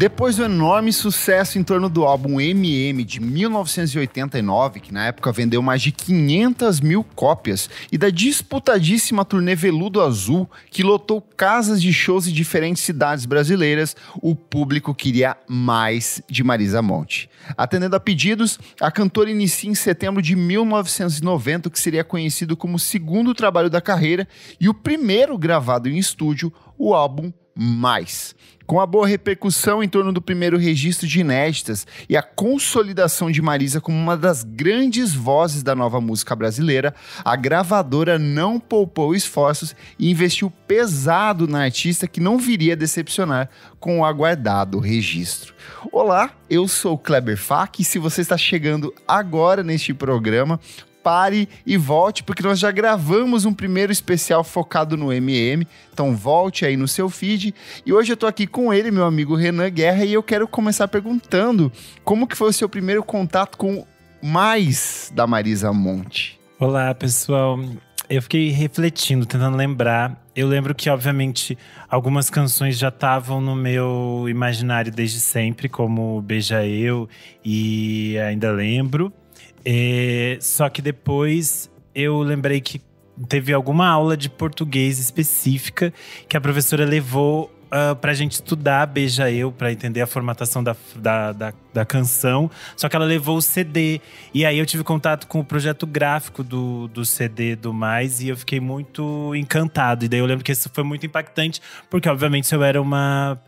Depois do enorme sucesso em torno do álbum MM de 1989, que na época vendeu mais de 500 mil cópias, e da disputadíssima turnê Veludo Azul, que lotou casas de shows em diferentes cidades brasileiras, o público queria mais de Marisa Monte. Atendendo a pedidos, a cantora inicia em setembro de 1990 o que seria conhecido como o segundo trabalho da carreira e o primeiro gravado em estúdio, o álbum Mais. Com a boa repercussão em torno do primeiro registro de inéditas e a consolidação de Marisa como uma das grandes vozes da nova música brasileira, a gravadora não poupou esforços e investiu pesado na artista que não viria a decepcionar com o aguardado registro. Olá, eu sou o Kleber Fak e se você está chegando agora neste programa, pare e volte, porque nós já gravamos um primeiro especial focado no MM, então volte aí no seu feed. E hoje eu tô aqui com ele, meu amigo Renan Guerra, e eu quero começar perguntando como que foi o seu primeiro contato com Mais da Marisa Monte. Olá, pessoal. Eu fiquei refletindo, tentando lembrar. Eu lembro que, obviamente, algumas canções já estavam no meu imaginário desde sempre, como Beija Eu e Ainda Lembro. Só que depois eu lembrei que teve alguma aula de português específica que a professora levou pra gente estudar Beija Eu, pra entender a formatação da canção. Só que ela levou o CD. E aí eu tive contato com o projeto gráfico do CD do Mais. E eu fiquei muito encantado. E daí eu lembro que isso foi muito impactante. Porque, obviamente, eu era uma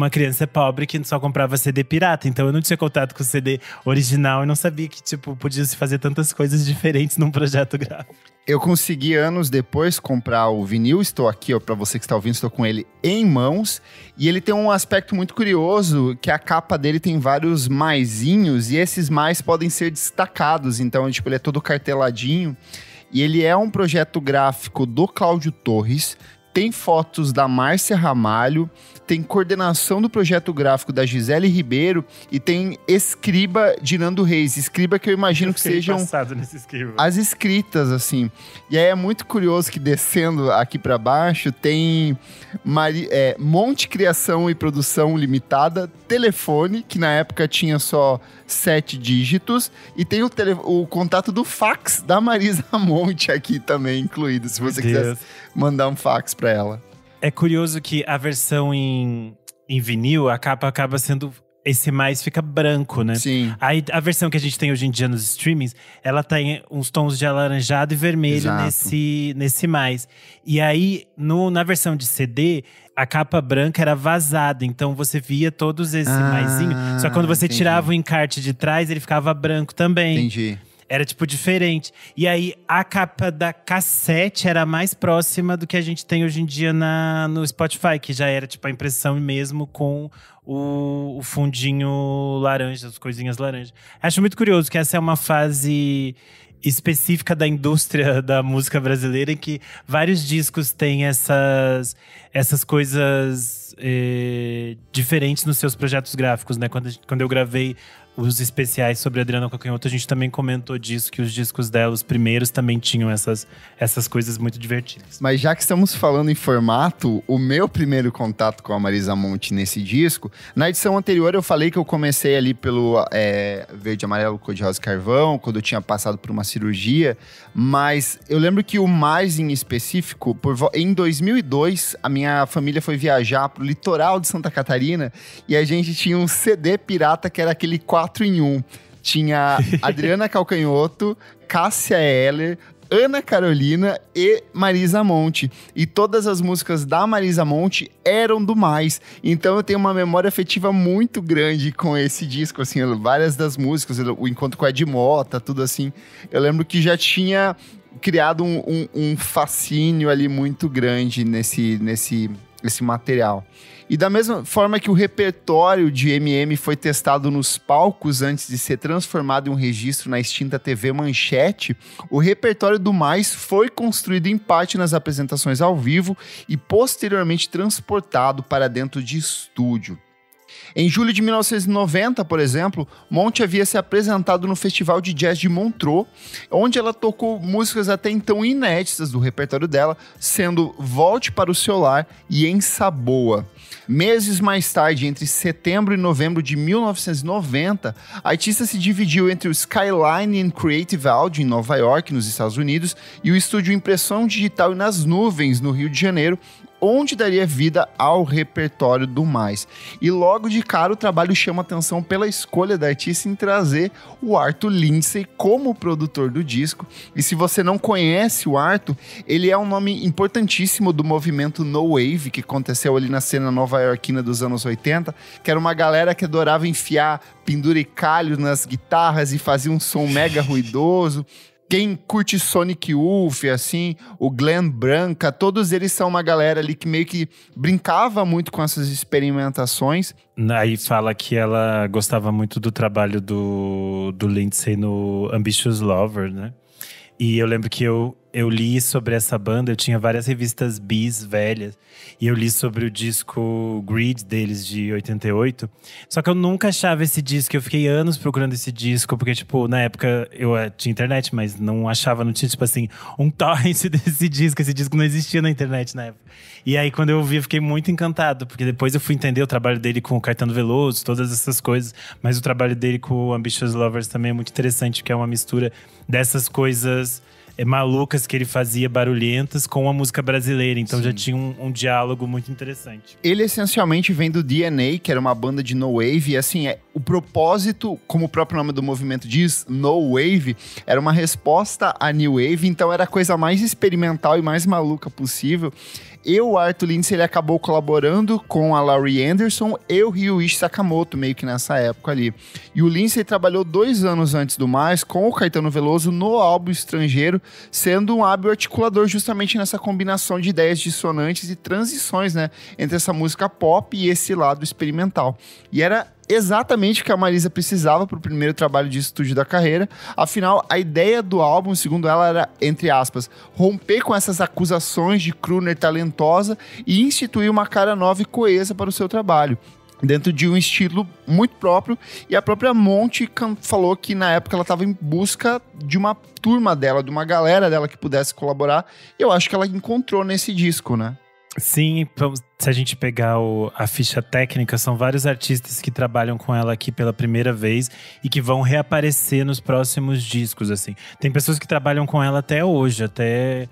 criança pobre que só comprava CD pirata. Então eu não tinha contato com o CD original. E não sabia que, podia se fazer tantas coisas diferentes num projeto gráfico. Eu consegui anos depois comprar o vinil, estou aqui, ó, para você que está ouvindo, estou com ele em mãos, e ele tem um aspecto muito curioso, que a capa dele tem vários maisinhos, e esses mais podem ser destacados, então ele é todo carteladinho, e ele é um projeto gráfico do Cláudio Torres, tem fotos da Márcia Ramalho, tem coordenação do projeto gráfico da Gisele Ribeiro e tem escriba de Nando Reis. Escriba que eu imagino que sejam as escritas, assim. E aí é muito curioso que descendo aqui para baixo tem Monte Criação e Produção Limitada, telefone, que na época tinha só 7 dígitos, e tem o contato do fax da Marisa Monte aqui também incluído, se você quiser mandar um fax para ela. É curioso que a versão em vinil, a capa acaba sendo… Esse mais fica branco, né? Sim. Aí a versão que a gente tem hoje em dia nos streamings, ela tem uns tons de alaranjado e vermelho nesse mais. E aí, na versão de CD, a capa branca era vazada. Então você via todos esse maisinho. Só que quando você tirava o encarte de trás, ele ficava branco também. Entendi. Era, diferente. E aí, a capa da cassete era mais próxima do que a gente tem hoje em dia no Spotify. Que já era, a impressão mesmo com o fundinho laranja, as coisinhas laranjas. Acho muito curioso que essa é uma fase específica da indústria da música brasileira, em que vários discos têm essas coisas diferentes nos seus projetos gráficos, né? Quando eu gravei os especiais sobre a Adriana Calcanhoto, a gente também comentou disso, que os discos dela, os primeiros, também tinham essas coisas muito divertidas. Mas já que estamos falando em formato, o meu primeiro contato com a Marisa Monte nesse disco, na edição anterior eu falei que eu comecei ali pelo Verde, Amarelo, Cor de Rosa e Carvão, quando eu tinha passado por uma cirurgia, mas eu lembro que o Mais em específico, em 2002, a minha família foi viajar pro litoral de Santa Catarina e a gente tinha um CD pirata que era aquele 4 em 1. Tinha Adriana Calcanhoto, Cássia Eller, Ana Carolina e Marisa Monte. E todas as músicas da Marisa Monte eram do Mais. Então eu tenho uma memória afetiva muito grande com esse disco, assim, várias das músicas, o Encontro com a Ed Mota, tudo assim. Eu lembro que já tinha criado um fascínio ali muito grande nesse material. E da mesma forma que o repertório de MM foi testado nos palcos antes de ser transformado em um registro na extinta TV Manchete, o repertório do Mais foi construído em parte nas apresentações ao vivo e posteriormente transportado para dentro de estúdio. Em julho de 1990, por exemplo, Monty havia se apresentado no Festival de Jazz de Montreux, onde ela tocou músicas até então inéditas do repertório dela, sendo Volte para o Seu Lar e Em Saboa. Meses mais tarde, entre setembro e novembro de 1990, a artista se dividiu entre o Skyline and Creative Audio em Nova York, nos Estados Unidos, e o estúdio Impressão Digital e nas Nuvens, no Rio de Janeiro, onde daria vida ao repertório do Mais. E logo de cara o trabalho chama atenção pela escolha da artista em trazer o Arthur Lindsay como produtor do disco. E se você não conhece o Arthur, ele é um nome importantíssimo do movimento No Wave, que aconteceu ali na cena nova-iorquina dos anos 80, que era uma galera que adorava enfiar penduricalho nas guitarras e fazia um som mega ruidoso. Quem curte Sonic Youth, assim, o Glenn Branca, todos eles são uma galera ali que meio que brincava muito com essas experimentações. Aí fala que ela gostava muito do trabalho do Lindsay no Ambitious Lover, né? E eu lembro que eu li sobre essa banda, eu tinha várias revistas bis velhas, e eu li sobre o disco Greed deles, de 88. Só que eu nunca achava esse disco, eu fiquei anos procurando esse disco, porque, tipo, na época eu tinha internet, mas não achava, não tinha, tipo assim, um torrent desse disco. Esse disco não existia na internet na época. E aí, quando eu vi, eu fiquei muito encantado, porque depois eu fui entender o trabalho dele com o Caetano Veloso, todas essas coisas, mas o trabalho dele com o Ambitious Lovers também é muito interessante, que é uma mistura dessas coisas malucas que ele fazia, barulhentas, com a música brasileira. Então já tinha um diálogo muito interessante. Ele essencialmente vem do DNA, que era uma banda de no wave, e assim, o propósito, como o próprio nome do movimento diz, no wave, era uma resposta à new wave, então era a coisa mais experimental e mais maluca possível. E o Arthur Lindsay, ele acabou colaborando com a Laurie Anderson e o Ryuichi Sakamoto, meio que nessa época ali. E o Lindsay trabalhou 2 anos antes do Mais com o Caetano Veloso no álbum Estrangeiro, sendo um hábil articulador justamente nessa combinação de ideias dissonantes e transições, né, entre essa música pop e esse lado experimental. E era exatamente o que a Marisa precisava para o primeiro trabalho de estúdio da carreira. Afinal, a ideia do álbum, segundo ela, era, entre aspas, romper com essas acusações de crooner talentosa e instituir uma cara nova e coesa para o seu trabalho, dentro de um estilo muito próprio. E a própria Monty falou que na época ela estava em busca de uma turma dela, de uma galera dela que pudesse colaborar. E eu acho que ela encontrou nesse disco, né? Sim, se a gente pegar a ficha técnica, são vários artistas que trabalham com ela aqui pela primeira vez e que vão reaparecer nos próximos discos, assim. Tem pessoas que trabalham com ela até hoje, até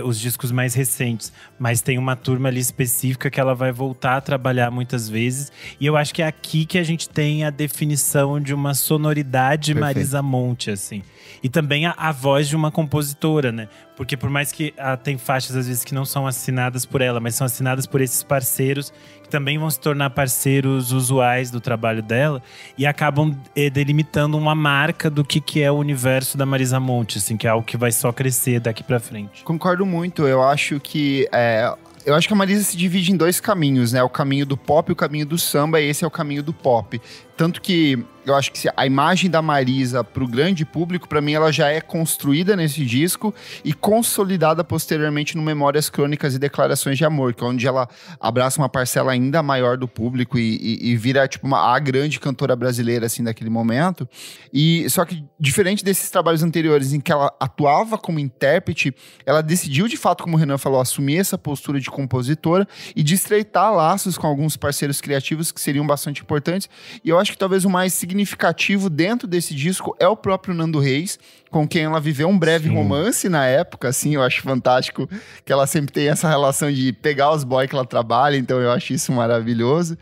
os discos mais recentes, mas tem uma turma ali específica que ela vai voltar a trabalhar muitas vezes, e eu acho que é aqui que a gente tem a definição de uma sonoridade Marisa Monte, assim. E também a voz de uma compositora, né? Porque por mais que tem faixas às vezes que não são assinadas por ela, mas são assinadas por esses parceiros que também vão se tornar parceiros usuais do trabalho dela e acabam delimitando uma marca do que é o universo da Marisa Monte, assim, que é algo que vai só crescer daqui pra frente. Concordo muito, eu acho que a Marisa se divide em 2 caminhos, né? O caminho do pop e o caminho do samba, e esse é o caminho do pop. Tanto que eu acho que a imagem da Marisa pro grande público, para mim, ela já é construída nesse disco e consolidada posteriormente no Memórias, Crônicas e Declarações de Amor, que é onde ela abraça uma parcela ainda maior do público e vira, tipo, a grande cantora brasileira, assim, daquele momento. E só que, diferente desses trabalhos anteriores em que ela atuava como intérprete, ela decidiu, de fato, como o Renan falou, assumir essa postura de compositora e de estreitar laços com alguns parceiros criativos que seriam bastante importantes. E eu acho que talvez o mais significativo dentro desse disco é o próprio Nando Reis, com quem ela viveu um breve romance na época, assim. Eu acho fantástico que ela sempre tem essa relação de pegar os boys que ela trabalha, então eu acho isso maravilhoso.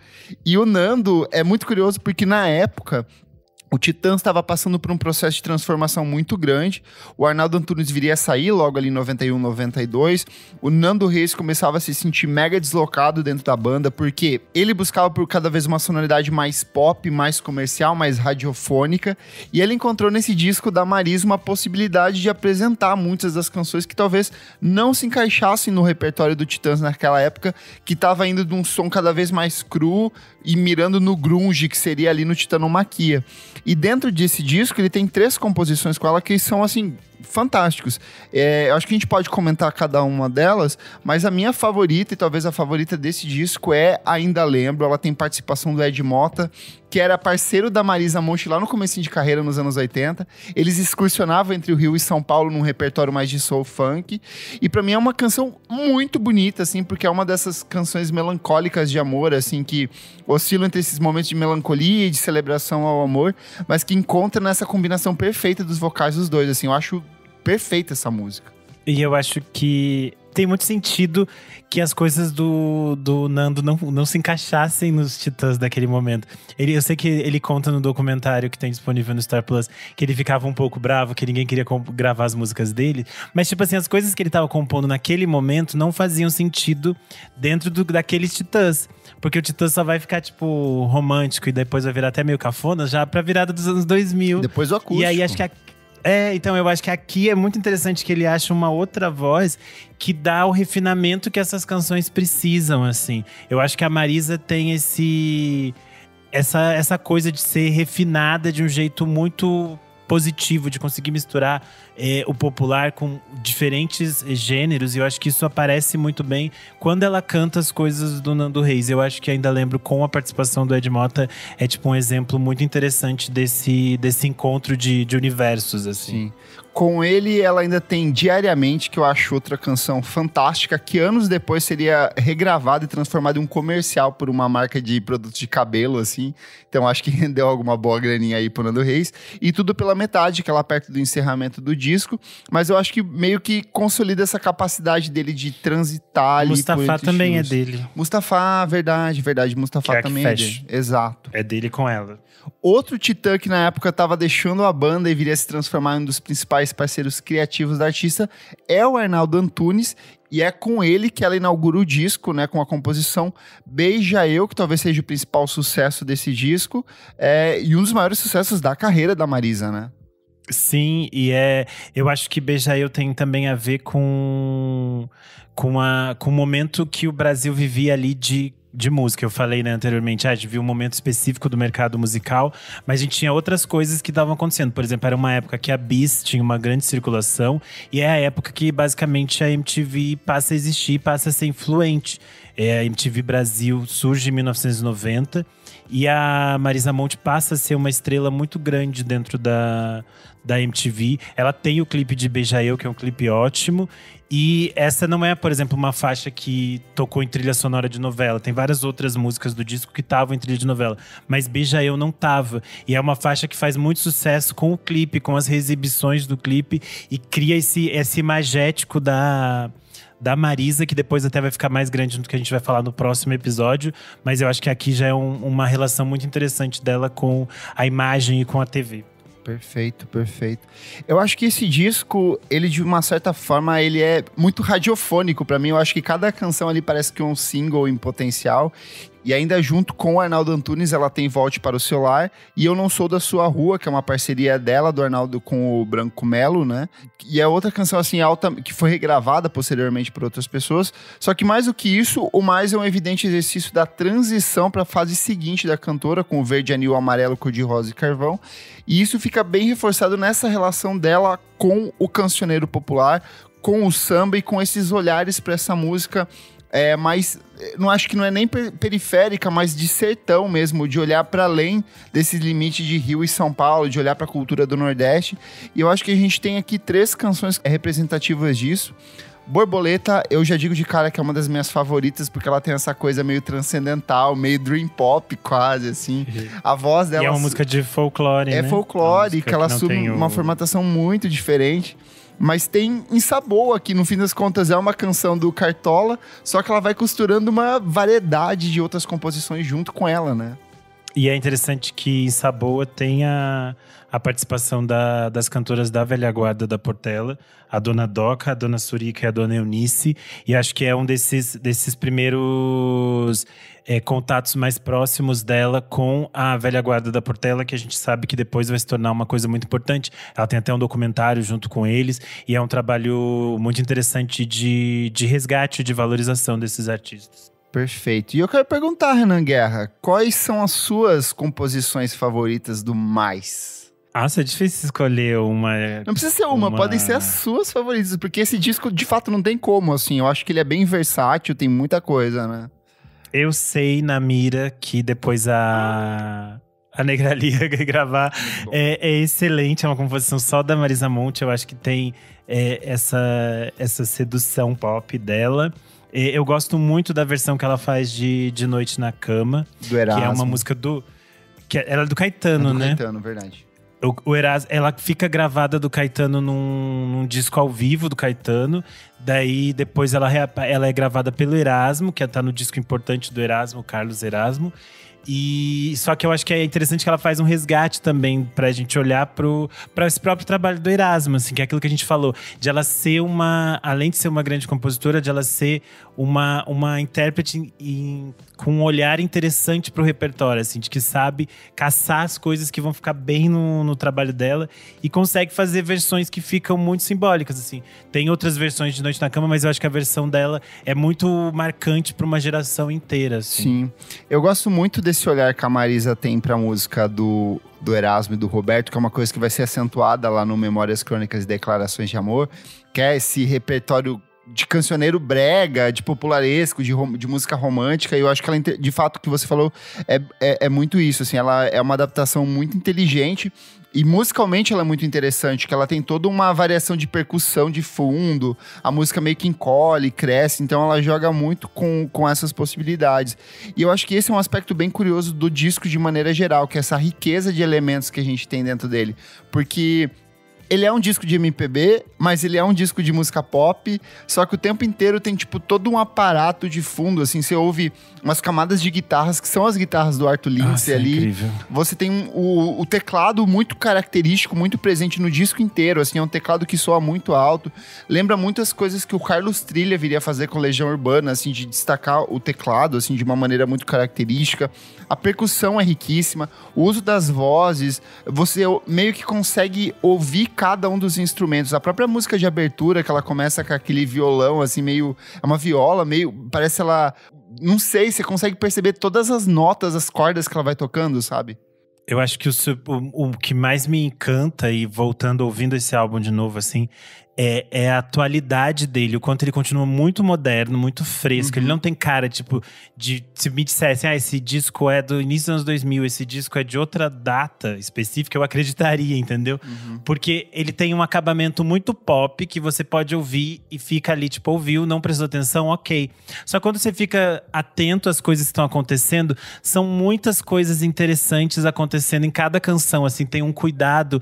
E o Nando é muito curioso porque na época o Titãs estava passando por um processo de transformação muito grande. O Arnaldo Antunes viria a sair logo ali em 91, 92. O Nando Reis começava a se sentir mega deslocado dentro da banda, porque ele buscava por cada vez uma sonoridade mais pop, mais comercial, mais radiofônica. E ele encontrou nesse disco da Marisa uma possibilidade de apresentar muitas das canções que talvez não se encaixassem no repertório do Titãs naquela época, que estava indo de um som cada vez mais cru e mirando no grunge, que seria ali no Titanomaquia. E dentro desse disco, ele tem 3 composições com ela que são, assim, fantásticos. Eu acho que a gente pode comentar cada uma delas, mas a minha favorita, e talvez a favorita desse disco, é Ainda Lembro. Ela tem participação do Ed Mota, que era parceiro da Marisa Monte lá no comecinho de carreira, nos anos 80. Eles excursionavam entre o Rio e São Paulo num repertório mais de soul funk. E pra mim é uma canção muito bonita, assim, porque é uma dessas canções melancólicas de amor, assim, que oscilam entre esses momentos de melancolia e de celebração ao amor, mas que encontra nessa combinação perfeita dos vocais dos dois, assim. Eu acho perfeita essa música. E eu acho que tem muito sentido que as coisas do Nando não se encaixassem nos Titãs daquele momento. Eu sei que ele conta no documentário que tem disponível no Star Plus que ele ficava um pouco bravo, que ninguém queria gravar as músicas dele. Mas, tipo assim, as coisas que ele tava compondo naquele momento não faziam sentido dentro daqueles Titãs. Porque o Titãs só vai ficar, tipo, romântico e depois vai virar até meio cafona já pra virada dos anos 2000. Depois o acústico. E aí acho que então eu acho que aqui é muito interessante que ele acha uma outra voz que dá o refinamento que essas canções precisam, assim. Eu acho que a Marisa tem essa coisa de ser refinada de um jeito muito positivo, de conseguir misturar o popular com diferentes gêneros, e eu acho que isso aparece muito bem quando ela canta as coisas do Nando Reis. Eu acho que Ainda Lembro, com a participação do Ed Mota, é tipo um exemplo muito interessante desse encontro de universos, assim. Sim. Com ele, ela ainda tem Diariamente, que eu acho outra canção fantástica, que anos depois seria regravada e transformada em um comercial por uma marca de produtos de cabelo, assim. Então acho que rendeu alguma boa graninha aí pro Nando Reis. E Tudo Pela Metade, que é lá perto do encerramento do disco. Mas eu acho que meio que consolida essa capacidade dele de transitar ali. Mustafa também é dele. Mustafa, verdade. Mustafa também é dele. Exato. É dele com ela. Outro titã que na época estava deixando a banda e viria se transformar em um dos principais parceiros criativos da artista é o Arnaldo Antunes, e é com ele que ela inaugura o disco, né, com a composição Beija Eu, que talvez seja o principal sucesso desse disco, e um dos maiores sucessos da carreira da Marisa, né? Sim, eu acho que Beija Eu tem também a ver com o momento que o Brasil vivia ali de música. Eu falei, né, anteriormente, a gente viu um momento específico do mercado musical, mas a gente tinha outras coisas que estavam acontecendo. Por exemplo, era uma época que a Bis tinha uma grande circulação, e é a época que basicamente a MTV passa a existir, passa a ser influente. A MTV Brasil surge em 1990 e a Marisa Monte passa a ser uma estrela muito grande dentro da MTV. Ela tem o clipe de Beija Eu, que é um clipe ótimo. E essa não é, por exemplo, uma faixa que tocou em trilha sonora de novela. Tem várias outras músicas do disco que estavam em trilha de novela. Mas Beija Eu não tava. E é uma faixa que faz muito sucesso com o clipe, com as reexibições do clipe. E cria esse imagético da Marisa, que depois até vai ficar mais grande do que a gente vai falar no próximo episódio. Mas eu acho que aqui já é uma relação muito interessante dela com a imagem e com a TV. Perfeito. Eu acho que esse disco, ele de uma certa forma, ele é muito radiofônico pra mim. Eu acho que cada canção ali parece que é um single em potencial. E ainda junto com o Arnaldo Antunes, ela tem Volte para o Seu Lar e Eu Não Sou da Sua Rua, que é uma parceria dela, do Arnaldo com o Branco Melo, né? E é outra canção assim alta, que foi regravada posteriormente por outras pessoas. Só que mais do que isso, o Mais é um evidente exercício da transição para a fase seguinte da cantora, com o verde, anil, amarelo, cor de rosa e carvão. E isso fica bem reforçado nessa relação dela com o cancioneiro popular, com o samba e com esses olhares para essa música mas não acho que não é nem periférica, mas de sertão mesmo, de olhar para além desse limite de Rio e São Paulo, de olhar para a cultura do Nordeste. E eu acho que a gente tem aqui 3 canções representativas disso. Borboleta, eu já digo de cara que é uma das minhas favoritas, porque ela tem essa coisa meio transcendental, meio dream pop quase, assim. A voz dela... E é uma música de folclore, né? É folclore, que ela assume uma formatação muito diferente. Mas tem Ensaboa, que no fim das contas é uma canção do Cartola, só que ela vai costurando uma variedade de outras composições junto com ela, né? E é interessante que Ensaboa tem a participação das cantoras da velha guarda da Portela, a Dona Doca, a Dona Surica e a Dona Eunice. E acho que é um desses primeiros contatos mais próximos dela com a velha guarda da Portela, que a gente sabe que depois vai se tornar uma coisa muito importante. Ela tem até um documentário junto com eles, e é um trabalho muito interessante de resgate, de valorização desses artistas. Perfeito. E eu quero perguntar, Renan Guerra, quais são as suas composições favoritas do Mais? Nossa, é difícil escolher uma. Não precisa ser uma, podem ser as suas favoritas, porque esse disco, de fato, não tem como, assim. Eu acho que ele é bem versátil, tem muita coisa, né? Eu sei na mira que depois a Negra Lia gravar é excelente, é uma composição só da Marisa Monte. Eu acho que tem essa sedução pop dela. Eu gosto muito da versão que ela faz de Noite na Cama. Do Erasmo. Que é uma música era do Caetano, né? Caetano, verdade. O Erasmo, ela fica gravada do Caetano num disco ao vivo do Caetano. Daí, depois ela é gravada pelo Erasmo, que tá no disco importante do Erasmo, Carlos Erasmo. E só que eu acho que é interessante que ela faz um resgate também pra gente olhar pra esse próprio trabalho do Erasmo, assim, que é aquilo que a gente falou, de ela ser além de ser uma grande compositora, de ela ser uma intérprete com um olhar interessante pro repertório, assim, de que sabe caçar as coisas que vão ficar bem no trabalho dela e consegue fazer versões que ficam muito simbólicas, assim. Tem outras versões de Noite na Cama, mas eu acho que a versão dela é muito marcante pra uma geração inteira, assim. Sim. Eu gosto muito desse olhar que a Marisa tem pra música do Erasmo e do Roberto, que é uma coisa que vai ser acentuada lá no Memórias Crônicas e Declarações de Amor, que é esse repertório de cancioneiro brega, de popularesco, de música romântica. E eu acho que ela, de fato, o que você falou é muito isso, assim. Ela é uma adaptação muito inteligente. E musicalmente ela é muito interessante, que ela tem toda uma variação de percussão de fundo, a música meio que encolhe, cresce, então ela joga muito com essas possibilidades. E eu acho que esse é um aspecto bem curioso do disco de maneira geral, que é essa riqueza de elementos que a gente tem dentro dele. Porque ele é um disco de MPB, mas ele é um disco de música pop, só que o tempo inteiro tem, tipo, todo um aparato de fundo, assim, você ouve umas camadas de guitarras, que são as guitarras do Arthur Lindsay ali. Incrível. Você tem o teclado muito característico, muito presente no disco inteiro, assim, é um teclado que soa muito alto, lembra muitas coisas que o Carlos Trilha viria fazer com Legião Urbana, assim, de destacar o teclado, assim, de uma maneira muito característica. A percussão é riquíssima, o uso das vozes, você meio que consegue ouvir cada um dos instrumentos. A própria música de abertura, que ela começa com aquele violão, assim, meio... É uma viola, meio... Parece ela... Não sei, você consegue perceber todas as notas, as cordas que ela vai tocando, sabe? Eu acho que o que mais me encanta, e voltando, ouvindo esse álbum de novo, assim, é a atualidade dele, o quanto ele continua muito moderno, muito fresco. Ele não tem cara, tipo, se me dissessem, esse disco é do início dos anos 2000, esse disco é de outra data específica, eu acreditaria, entendeu? Porque ele tem um acabamento muito pop, que você pode ouvir e fica ali, tipo, ouviu, não prestou atenção, ok. Só que quando você fica atento às coisas que estão acontecendo, são muitas coisas interessantes acontecendo em cada canção, assim, tem um cuidado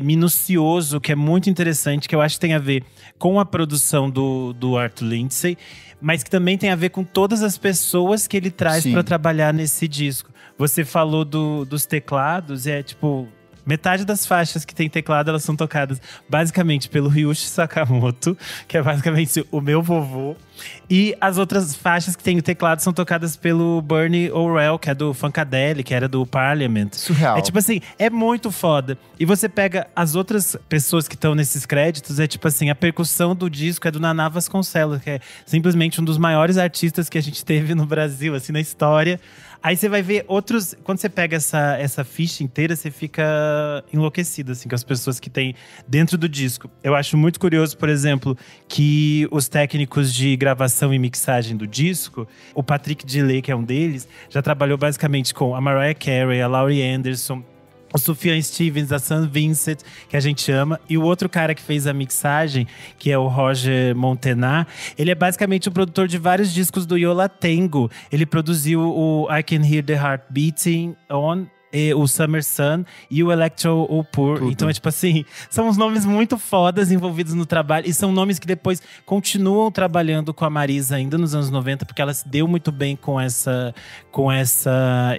minucioso, que é muito interessante, que eu acho que tem a ver com a produção do Arthur Lindsay, mas que também tem a ver com todas as pessoas que ele traz para trabalhar nesse disco. Você falou dos teclados, tipo... Metade das faixas que tem teclado, elas são tocadas basicamente pelo Ryuichi Sakamoto, que é basicamente o meu vovô. E as outras faixas que tem o teclado são tocadas pelo Bernie Orwell, que é do Funkadelic, que era do Parliament. Surreal. É tipo assim, é muito foda. E você pega as outras pessoas que estão nesses créditos, é tipo assim, a percussão do disco é do Naná Vasconcelos, que é simplesmente um dos maiores artistas que a gente teve no Brasil, assim, na história. Aí você vai ver outros… Quando você pega essa ficha inteira, você fica enlouquecido, assim, com as pessoas que tem dentro do disco. Eu acho muito curioso, por exemplo, que os técnicos de gravação e mixagem do disco, o Patrick Delay, que é um deles, já trabalhou basicamente com a Mariah Carey, a Laurie Anderson, o Sufjan Stevens, a Sam Vincent, que a gente ama. E o outro cara que fez a mixagem, que é o Roger Montenat, ele é basicamente o produtor de vários discos do Yo La Tengo. Ele produziu o I Can Hear the Heart Beating On, o Summer Sun e o Electro Opur. Tudo. Então é tipo assim, são uns nomes muito fodas envolvidos no trabalho. E são nomes que depois continuam trabalhando com a Marisa ainda nos anos 90, porque ela se deu muito bem com essa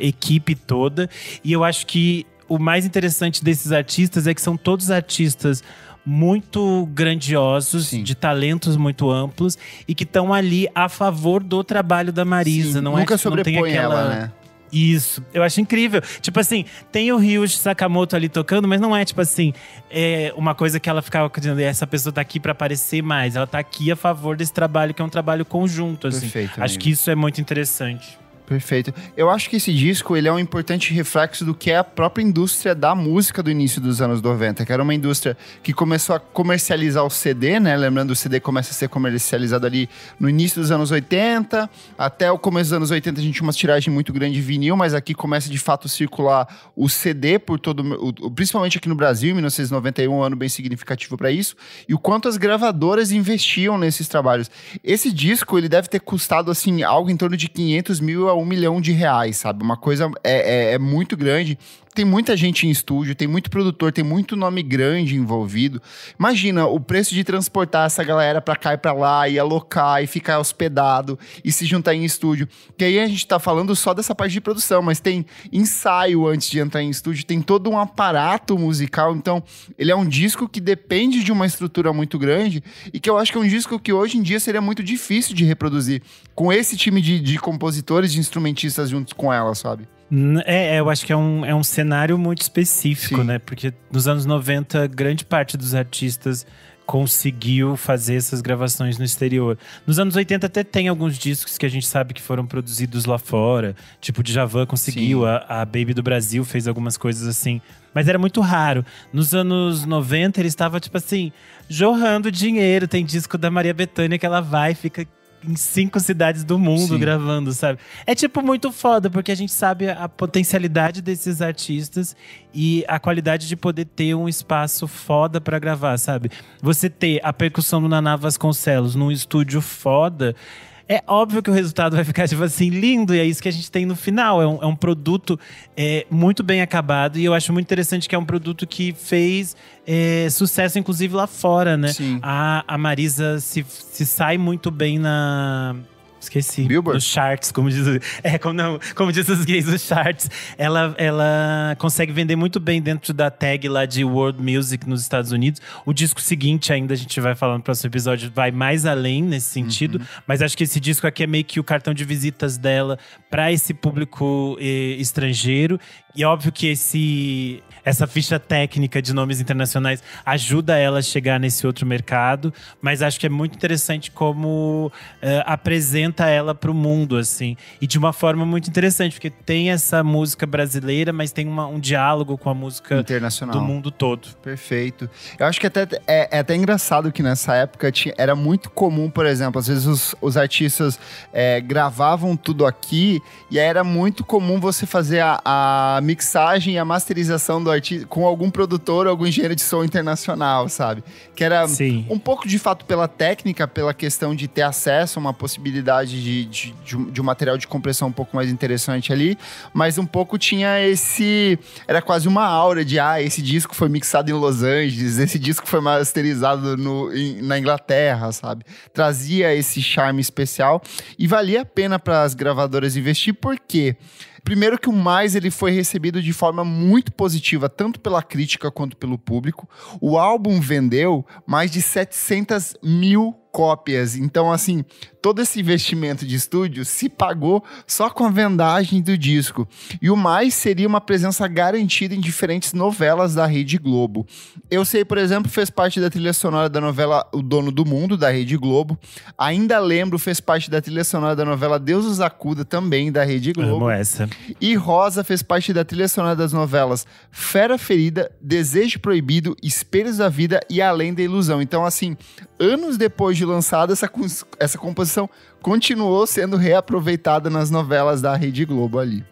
equipe toda. E eu acho que o mais interessante desses artistas é que são todos artistas muito grandiosos, de talentos muito amplos e que estão ali a favor do trabalho da Marisa. Sim, não nunca é, sobrepõe não tem aquela… ela, né? Isso, eu acho incrível. Tipo assim, tem o Ryuichi Sakamoto ali tocando, mas não é tipo assim, uma coisa que ela ficava dizendo, essa pessoa tá aqui pra aparecer mais. Ela tá aqui a favor desse trabalho, que é um trabalho conjunto, assim. Perfeito, acho que isso é muito interessante. Perfeito. Eu acho que esse disco, ele é um importante reflexo do que é a própria indústria da música do início dos anos 90, que era uma indústria que começou a comercializar o CD, né? Lembrando, o CD começa a ser comercializado ali no início dos anos 80, até o começo dos anos 80 a gente tinha uma tiragem muito grande de vinil, mas aqui começa de fato a circular o CD por todo, principalmente aqui no Brasil, em 1991, um ano bem significativo para isso, e o quanto as gravadoras investiam nesses trabalhos. Esse disco, ele deve ter custado, assim, algo em torno de 500 mil a 1 milhão de reais, sabe? Uma coisa muito grande. Tem muita gente em estúdio, tem muito produtor, tem muito nome grande envolvido. Imagina o preço de transportar essa galera pra cá e pra lá, e alocar, e ficar hospedado, e se juntar em estúdio. Que aí a gente tá falando só dessa parte de produção, mas tem ensaio antes de entrar em estúdio, tem todo um aparato musical. Então, ele é um disco que depende de uma estrutura muito grande, e que eu acho que é um disco que hoje em dia seria muito difícil de reproduzir, com esse time de compositores, de instrumentistas juntos com ela, sabe? Eu acho que é um cenário muito específico, Sim. né? Porque nos anos 90, grande parte dos artistas conseguiu fazer essas gravações no exterior. Nos anos 80 até tem alguns discos que a gente sabe que foram produzidos lá fora. Tipo, o Djavan conseguiu, a Baby do Brasil fez algumas coisas assim. Mas era muito raro. Nos anos 90, ele estava, tipo assim, jorrando dinheiro. Tem disco da Maria Bethânia que ela vai e fica em 5 cidades do mundo gravando, sabe? É tipo muito foda, porque a gente sabe a potencialidade desses artistas e a qualidade de poder ter um espaço foda pra gravar, sabe? Você ter a percussão do Naná Vasconcelos num estúdio foda, é óbvio que o resultado vai ficar, tipo assim, lindo. E é isso que a gente tem no final. É um produto muito bem acabado. E eu acho muito interessante que é um produto que fez sucesso, inclusive, lá fora, né? Sim. A Marisa se sai muito bem na… Esqueci. Billboard? Nos charts, como diz, como diz os gays, os charts. Ela consegue vender muito bem dentro da tag lá de World Music nos Estados Unidos. O disco seguinte, ainda a gente vai falar no próximo episódio, vai mais além nesse sentido. Mas acho que esse disco aqui é meio que o cartão de visitas dela para esse público estrangeiro. E é óbvio que essa ficha técnica de nomes internacionais ajuda ela a chegar nesse outro mercado. Mas acho que é muito interessante como apresenta ela pro mundo, assim. E de uma forma muito interessante, porque tem essa música brasileira, mas tem um diálogo com a música internacional do mundo todo. Perfeito. Eu acho que é até engraçado que nessa época era muito comum, por exemplo, às vezes os artistas gravavam tudo aqui, e aí era muito comum você fazer a mixagem e a masterização do artista com algum produtor, algum engenheiro de som internacional, sabe? Que era um pouco, de fato, pela técnica, pela questão de ter acesso a uma possibilidade de um material de compressão um pouco mais interessante ali, mas um pouco tinha era quase uma aura de esse disco foi mixado em Los Angeles, esse disco foi masterizado na Inglaterra, sabe? Trazia esse charme especial e valia a pena para as gravadoras investir, porque primeiro que o Mais ele foi recebido de forma muito positiva, tanto pela crítica quanto pelo público. O álbum vendeu mais de 700 mil cópias. Então, assim, todo esse investimento de estúdio se pagou só com a vendagem do disco. E o Mais seria uma presença garantida em diferentes novelas da Rede Globo. Eu Sei, por exemplo, fez parte da trilha sonora da novela O Dono do Mundo, da Rede Globo. Ainda Lembro fez parte da trilha sonora da novela Deus os Acuda, também da Rede Globo. Amo essa. E Rosa fez parte da trilha sonora das novelas Fera Ferida, Desejo Proibido, Espelhos da Vida e Além da Ilusão. Então, assim, anos depois de lançada, essa composição continuou sendo reaproveitada nas novelas da Rede Globo ali.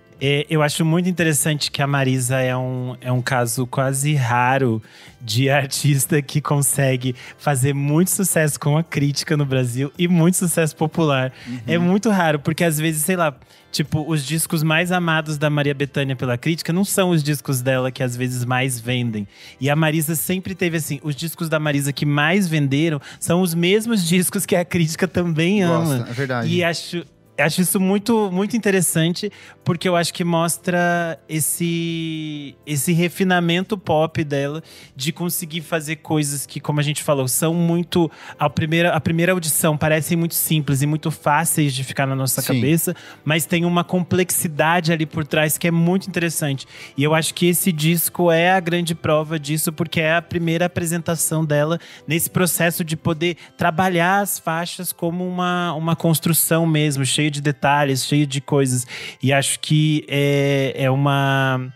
Eu acho muito interessante que a Marisa é um caso quase raro de artista que consegue fazer muito sucesso com a crítica no Brasil e muito sucesso popular. É muito raro, porque às vezes, sei lá, tipo, os discos mais amados da Maria Bethânia pela crítica não são os discos dela que às vezes mais vendem. E a Marisa sempre teve assim, os discos da Marisa que mais venderam são os mesmos discos que a crítica também ama. Nossa, é verdade. E acho isso muito, muito interessante, porque eu acho que mostra esse refinamento pop dela de conseguir fazer coisas que, como a gente falou, são muito… A primeira audição parecem muito simples e muito fáceis de ficar na nossa cabeça, mas tem uma complexidade ali por trás que é muito interessante. E eu acho que esse disco é a grande prova disso, porque é a primeira apresentação dela nesse processo de poder trabalhar as faixas como uma construção mesmo, cheio cheio de detalhes, cheio de coisas. E acho que é uma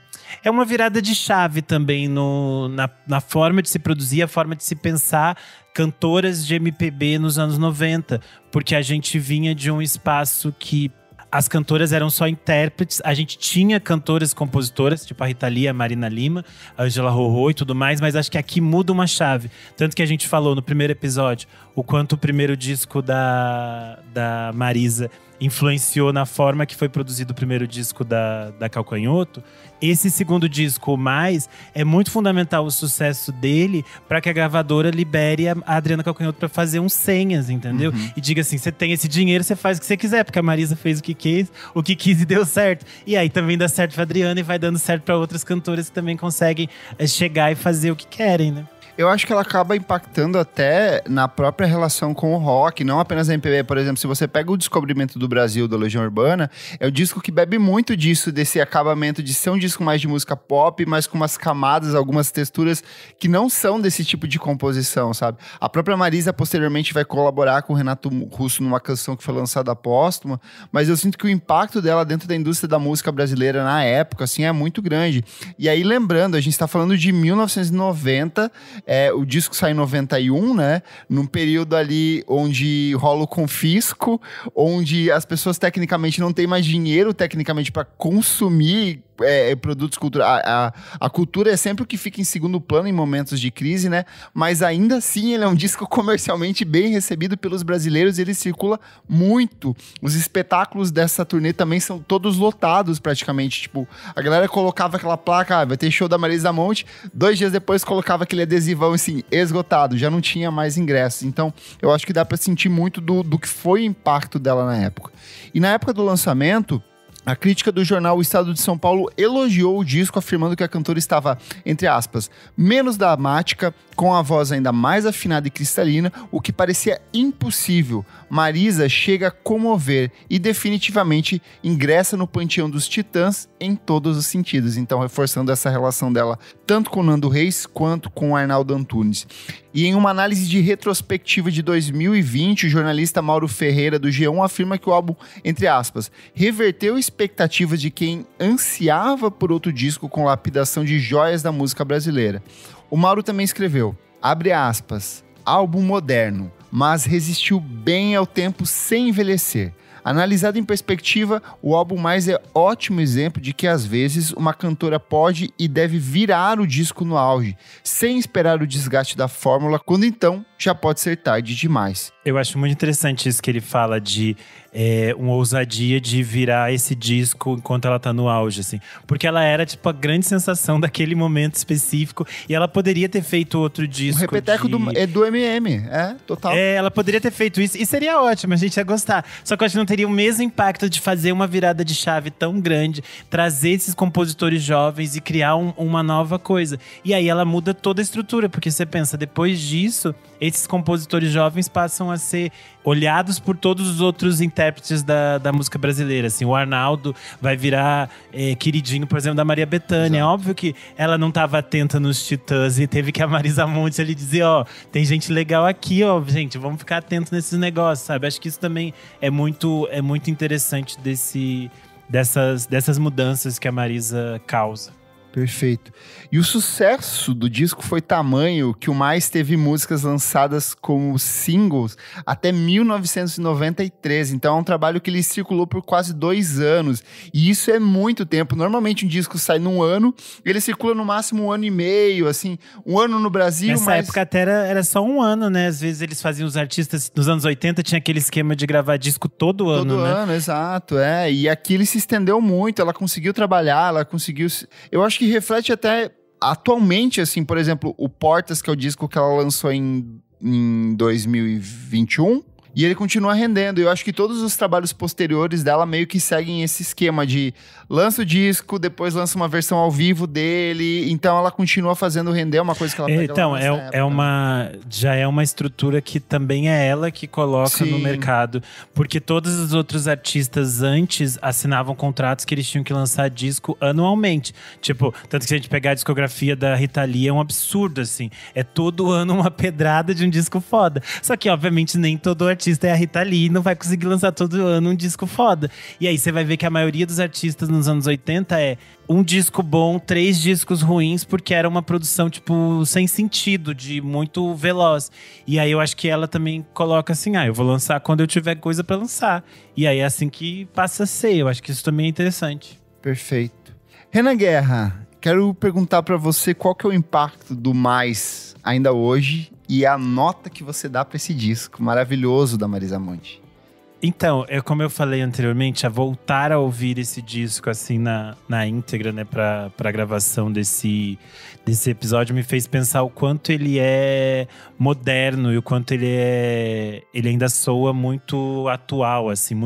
virada de chave também na forma de se produzir, a forma de se pensar cantoras de MPB nos anos 90. Porque a gente vinha de um espaço que as cantoras eram só intérpretes. A gente tinha cantoras e compositoras, tipo a Rita Lee, a Marina Lima, a Angela Rorô e tudo mais. Mas acho que aqui muda uma chave. Tanto que a gente falou no primeiro episódio o quanto o primeiro disco da Marisa influenciou na forma que foi produzido o primeiro disco da Calcanhoto. Esse segundo disco, o Mais, é muito fundamental o sucesso dele para que a gravadora libere a Adriana Calcanhoto para fazer uns senhas, entendeu? E diga assim, você tem esse dinheiro, você faz o que você quiser, porque a Marisa fez o que quis e deu certo. E aí também dá certo pra Adriana e vai dando certo para outras cantoras que também conseguem chegar e fazer o que querem, né? Eu acho que ela acaba impactando até na própria relação com o rock, não apenas a MPB. Por exemplo, se você pega o Descobrimento do Brasil, da Legião Urbana, é um disco que bebe muito disso, desse acabamento de ser um disco mais de música pop, mas com umas camadas, algumas texturas que não são desse tipo de composição, sabe? A própria Marisa, posteriormente, vai colaborar com o Renato Russo numa canção que foi lançada póstuma, mas eu sinto que o impacto dela dentro da indústria da música brasileira na época, assim, é muito grande. E aí, lembrando, a gente tá falando de 1990, o disco sai em 91, né? Num período ali onde rola o confisco, onde as pessoas tecnicamente não têm mais dinheiro tecnicamente para consumir produtos culturais. A cultura é sempre o que fica em segundo plano em momentos de crise, né? Mas ainda assim ele é um disco comercialmente bem recebido pelos brasileiros e ele circula muito. Os espetáculos dessa turnê também são todos lotados praticamente. Tipo, a galera colocava aquela placa, vai ter show da Marisa Monte, 2 dias depois colocava aquele adesivão assim, esgotado, já não tinha mais ingressos. Então eu acho que dá pra sentir muito do que foi o impacto dela na época. E na época do lançamento, a crítica do jornal O Estado de São Paulo elogiou o disco, afirmando que a cantora estava, entre aspas, menos dramática, com a voz ainda mais afinada e cristalina, o que parecia impossível. Marisa chega a comover e definitivamente ingressa no panteão dos titãs em todos os sentidos. Então, reforçando essa relação dela tanto com Nando Reis quanto com Arnaldo Antunes. E em uma análise de retrospectiva de 2020, o jornalista Mauro Ferreira, do G1, afirma que o álbum, entre aspas, reverteu expectativas de quem ansiava por outro disco com lapidação de joias da música brasileira. O Mauro também escreveu, abre aspas, álbum moderno, mas resistiu bem ao tempo sem envelhecer. Analisado em perspectiva, o álbum Mais é ótimo exemplo de que às vezes uma cantora pode e deve virar o disco no auge, sem esperar o desgaste da fórmula, quando então já pode ser tarde demais. Eu acho muito interessante isso que ele fala de uma ousadia de virar esse disco enquanto ela tá no auge, assim. Porque ela era, tipo, a grande sensação daquele momento específico. E ela poderia ter feito outro disco. Um repeteco do MM, total. Ela poderia ter feito isso. E seria ótimo, a gente ia gostar. Só que eu acho que não teria o mesmo impacto de fazer uma virada de chave tão grande, trazer esses compositores jovens e criar uma nova coisa. E aí ela muda toda a estrutura, porque você pensa, depois disso, esses compositores jovens passam a ser olhados por todos os outros intérpretes da música brasileira, assim. O Arnaldo vai virar queridinho, por exemplo, da Maria Bethânia. É óbvio que ela não estava atenta nos Titãs e teve que a Marisa Monte ali dizer, tem gente legal aqui, gente, vamos ficar atentos nesses negócios, sabe? Acho que isso também é muito interessante dessas mudanças que a Marisa causa. Perfeito. E o sucesso do disco foi tamanho que o Mais teve músicas lançadas como singles até 1993. Então é um trabalho que ele circulou por quase 2 anos. E isso é muito tempo. Normalmente um disco sai num ano, ele circula no máximo 1 ano e meio, assim, 1 ano no Brasil. Nessa época até era só 1 ano, né? Às vezes eles faziam, os artistas, nos anos 80 tinha aquele esquema de gravar disco todo ano, né? Todo ano, exato. E aqui ele se estendeu muito, ela conseguiu trabalhar, ela conseguiu... Eu acho que reflete até atualmente, assim, por exemplo, o Portas, que é o disco que ela lançou em 2021, e ele continua rendendo. Eu acho que todos os trabalhos posteriores dela meio que seguem esse esquema de lança o disco, depois lança uma versão ao vivo dele, então ela continua fazendo render, uma coisa que ela pega. Então, já é uma estrutura que também é ela que coloca no mercado, porque todos os outros artistas antes assinavam contratos que eles tinham que lançar disco anualmente. Tipo, tanto que se a gente pegar a discografia da Rita Lee, é um absurdo, assim. É todo ano uma pedrada de um disco foda. Só que, obviamente, nem todo artista artista é a Rita Lee, não vai conseguir lançar todo ano um disco foda. E aí você vai ver que a maioria dos artistas nos anos 80 é um disco bom, 3 discos ruins, porque era uma produção, tipo, sem sentido, de muito veloz. E aí eu acho que ela também coloca assim, eu vou lançar quando eu tiver coisa pra lançar. E aí é assim que passa a ser. Eu acho que isso também é interessante. Perfeito. Renan Guerra, quero perguntar pra você qual que é o impacto do Mais ainda hoje e a nota que você dá pra esse disco maravilhoso da Marisa Monte. Então, como eu falei anteriormente, a voltar a ouvir esse disco assim na íntegra, né, pra gravação desse episódio, me fez pensar o quanto ele é moderno e o quanto ele ainda soa muito atual, assim,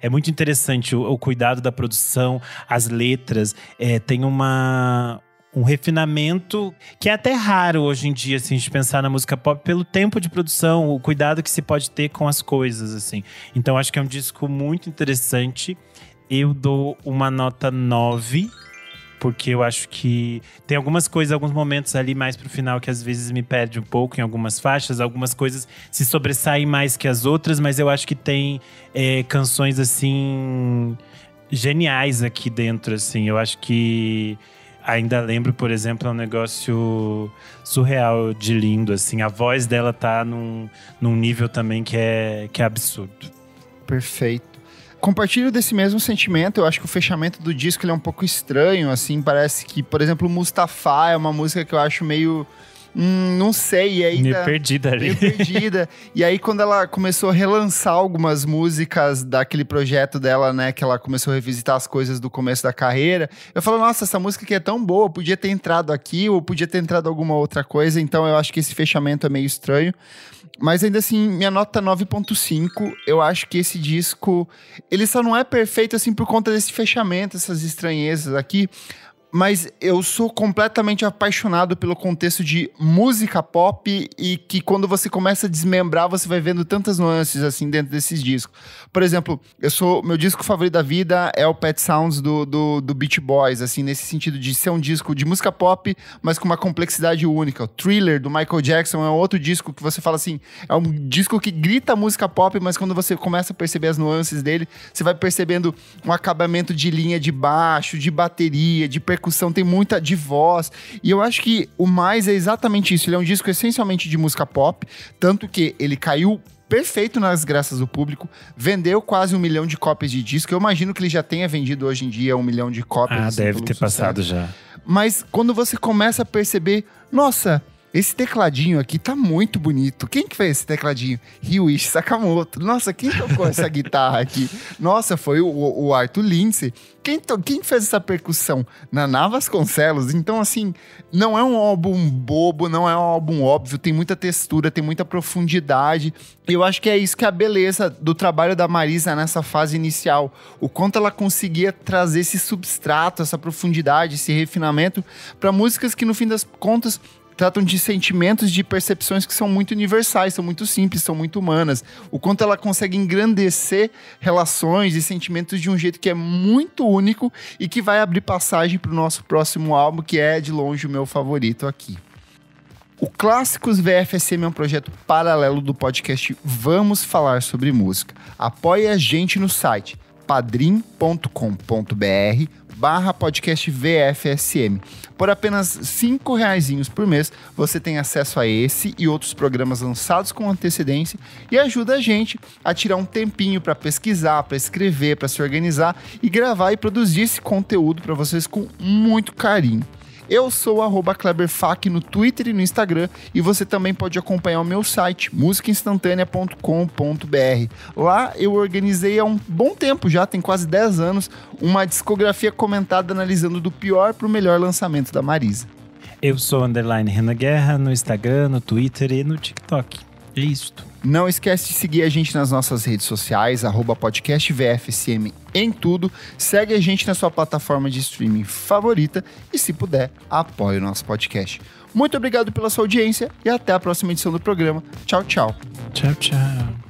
é muito interessante o cuidado da produção, as letras, tem um refinamento que é até raro hoje em dia, assim, de pensar na música pop pelo tempo de produção, o cuidado que se pode ter com as coisas, assim. Então, acho que é um disco muito interessante. Eu dou uma nota 9, porque eu acho que tem algumas coisas, alguns momentos ali mais pro final que às vezes me perde um pouco em algumas faixas. Algumas coisas se sobressaem mais que as outras, mas eu acho que tem canções, assim, geniais aqui dentro, assim. Eu acho que… Ainda lembro, por exemplo, um negócio surreal de lindo, assim. A voz dela tá num nível também que é absurdo. Perfeito. Compartilho desse mesmo sentimento. Eu acho que o fechamento do disco ele é um pouco estranho, assim. Parece que, por exemplo, Mustafa é uma música que eu acho meio… não sei, e aí… Meio perdida ali. Meio perdida. E aí, quando ela começou a relançar algumas músicas daquele projeto dela, né? Que ela começou a revisitar as coisas do começo da carreira. Eu falo, nossa, essa música aqui é tão boa. Podia ter entrado aqui ou podia ter entrado alguma outra coisa. Então, eu acho que esse fechamento é meio estranho. Mas ainda assim, minha nota 9.5. Eu acho que esse disco… Ele só não é perfeito, assim, por conta desse fechamento, essas estranhezas aqui. Mas eu sou completamente apaixonado pelo contexto de música pop e que quando você começa a desmembrar, você vai vendo tantas nuances assim dentro desses discos. Por exemplo, meu disco favorito da vida é o Pet Sounds do Beach Boys, assim, nesse sentido de ser um disco de música pop, mas com uma complexidade única. O Thriller, do Michael Jackson, é outro disco que você fala assim, é um disco que grita música pop, mas quando você começa a perceber as nuances dele, você vai percebendo um acabamento de linha de baixo, de bateria, de percussão, tem muita de voz, e eu acho que o Mais é exatamente isso. Ele é um disco essencialmente de música pop, tanto que ele caiu perfeito nas graças do público, vendeu quase 1 milhão de cópias de disco. Eu imagino que ele já tenha vendido hoje em dia 1 milhão de cópias. Assim, deve ter passado já. Mas quando você começa a perceber, nossa, esse tecladinho aqui tá muito bonito. Quem que fez esse tecladinho? Ryuichi Sakamoto. Nossa, quem tocou essa guitarra aqui? Nossa, foi o Arthur Lindsay. Quem fez essa percussão? Naná Vasconcelos. Então, assim, não é um álbum bobo, não é um álbum óbvio. Tem muita textura, tem muita profundidade. E eu acho que é isso que é a beleza do trabalho da Marisa nessa fase inicial. O quanto ela conseguia trazer esse substrato, essa profundidade, esse refinamento para músicas que, no fim das contas, tratam de sentimentos, de percepções que são muito universais, são muito simples, são muito humanas. O quanto ela consegue engrandecer relações e sentimentos de um jeito que é muito único e que vai abrir passagem para o nosso próximo álbum, que é de longe o meu favorito aqui. O Clássicos VFSM é um projeto paralelo do podcast Vamos Falar Sobre Música. Apoie a gente no site padrim.com.br/podcast VFSM. Por apenas R$5 por mês, você tem acesso a esse e outros programas lançados com antecedência e ajuda a gente a tirar um tempinho para pesquisar, para escrever, para se organizar e gravar e produzir esse conteúdo para vocês com muito carinho. Eu sou o @KleberFak no Twitter e no Instagram, e você também pode acompanhar o meu site, musicainstantanea.com.br. Lá eu organizei há um bom tempo já, tem quase 10 anos, uma discografia comentada analisando do pior para o melhor lançamento da Marisa. Eu sou _Renan Guerra no Instagram, no Twitter e no TikTok. É isto. Não esquece de seguir a gente nas nossas redes sociais, @podcastvfsm em tudo. Segue a gente na sua plataforma de streaming favorita e, se puder, apoie o nosso podcast. Muito obrigado pela sua audiência e até a próxima edição do programa. Tchau, tchau. Tchau, tchau.